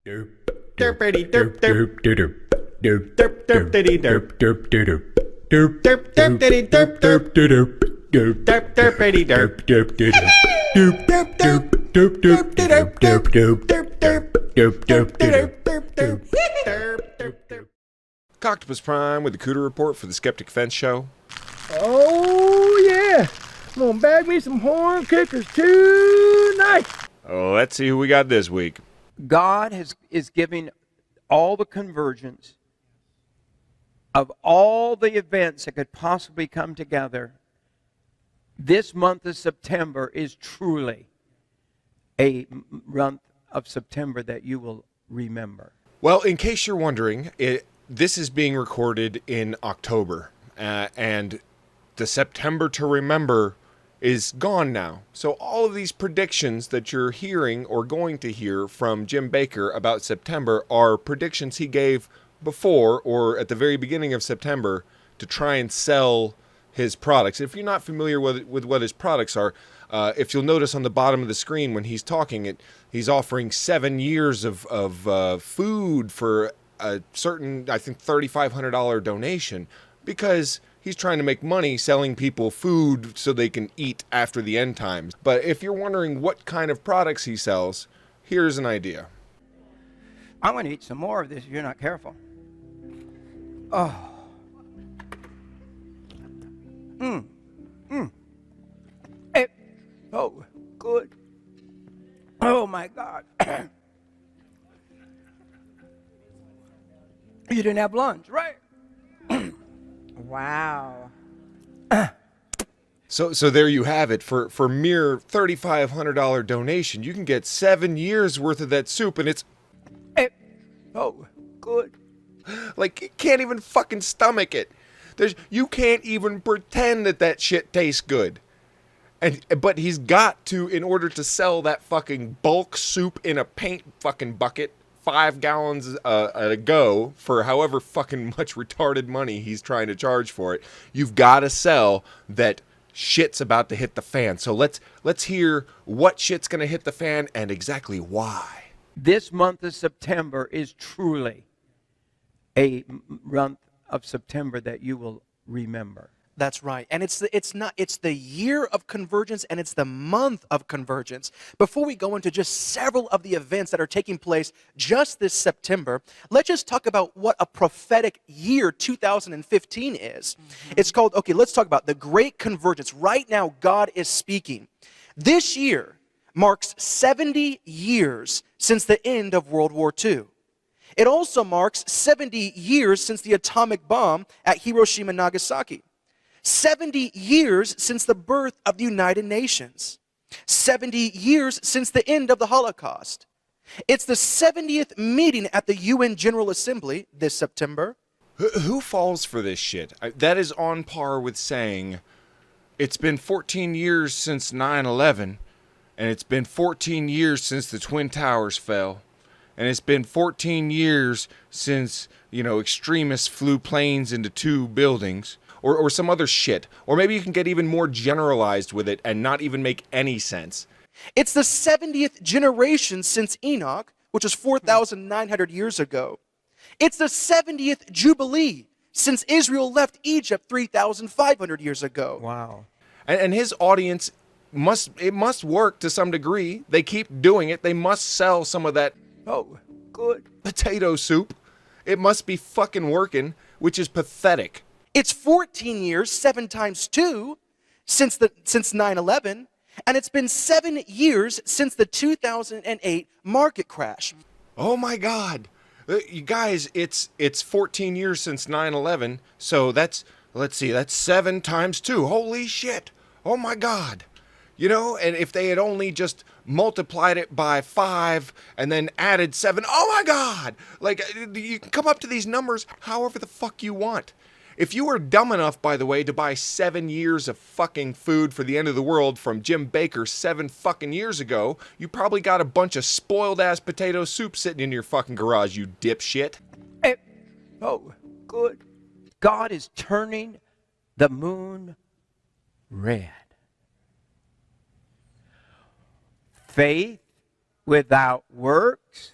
Derpity derp derp derp derp derp derpity derp derp derp derp derp derpity derp derp derp derp derp derpity derp derp derp derp derp derp derp derp derp derp derp derp derp derp derp. Octopus Prime with the Cooter Report for the Skeptic Fence Show. Oh yeah, I'm gonna bag me some horn kickers tonight. Oh, let's see who we got this week. God is giving all the convergence of all the events that could possibly come together. This month of September is truly a month of September that you will remember. Well, in case you're wondering, this is being recorded in October, and the September to remember is gone now. So all of these predictions that you're hearing or going to hear from Jim Bakker about September are predictions he gave before or at the very beginning of September to try and sell his products. If you're not familiar with what his products are, if you'll notice on the bottom of the screen when he's talking, he's offering 7 years of food for a certain, I think, $3,500 donation, because he's trying to make money selling people food so they can eat after the end times. But if you're wondering what kind of products he sells, here's an idea. I'm going to eat some more of this if you're not careful. Oh. It's so good. Oh my God. You didn't have lunch, right? Wow. So there you have it. For mere $3,500 donation, you can get 7 years worth of that soup, and it's so good. like, you can't even fucking stomach it. You can't even pretend that shit tastes good. But he's got to, in order to sell that fucking bulk soup in a paint fucking bucket, 5 gallons a go, for however fucking much retarded money he's trying to charge for it, you've got to sell that shit's about to hit the fan. So let's hear what shit's going to hit the fan and exactly why. This month of September is truly a month of September that you will remember. That's right. And it's the year of convergence, and it's the month of convergence. Before we go into just several of the events that are taking place just this September, let's just talk about what a prophetic year 2015 is. It's called, let's talk about the Great Convergence. Right now, God is speaking. This year marks 70 years since the end of World War II. It also marks 70 years since the atomic bomb at Hiroshima and Nagasaki. 70 years since the birth of the United Nations. 70 years since the end of the Holocaust. It's the 70th meeting at the UN General Assembly this September. Who falls for this shit? That is on par with saying, it's been 14 years since 9/11, and it's been 14 years since the Twin Towers fell, and it's been 14 years since, extremists flew planes into 2 buildings. Or some other shit. Or maybe you can get even more generalized with it and not even make any sense. It's the 70th generation since Enoch, which was 4,900 years ago. It's the 70th Jubilee since Israel left Egypt 3,500 years ago. Wow. And his audience must work to some degree. They keep doing it. They must sell some of that Good. potato soup. It must be fucking working, which is pathetic. It's 14 years, 7 times 2, since 9/11, and it's been 7 years since the 2008 market crash. Oh my God. You guys, it's 14 years since 9/11, so that's 7 times 2. Holy shit. Oh my God. And if they had only just multiplied it by 5 and then added 7, oh my God. Like, you can come up to these numbers however the fuck you want. If you were dumb enough, by the way, to buy 7 years of fucking food for the end of the world from Jim Bakker 7 fucking years ago, you probably got a bunch of spoiled-ass potato soup sitting in your fucking garage, you dipshit. Good. God is turning the moon red. Faith without works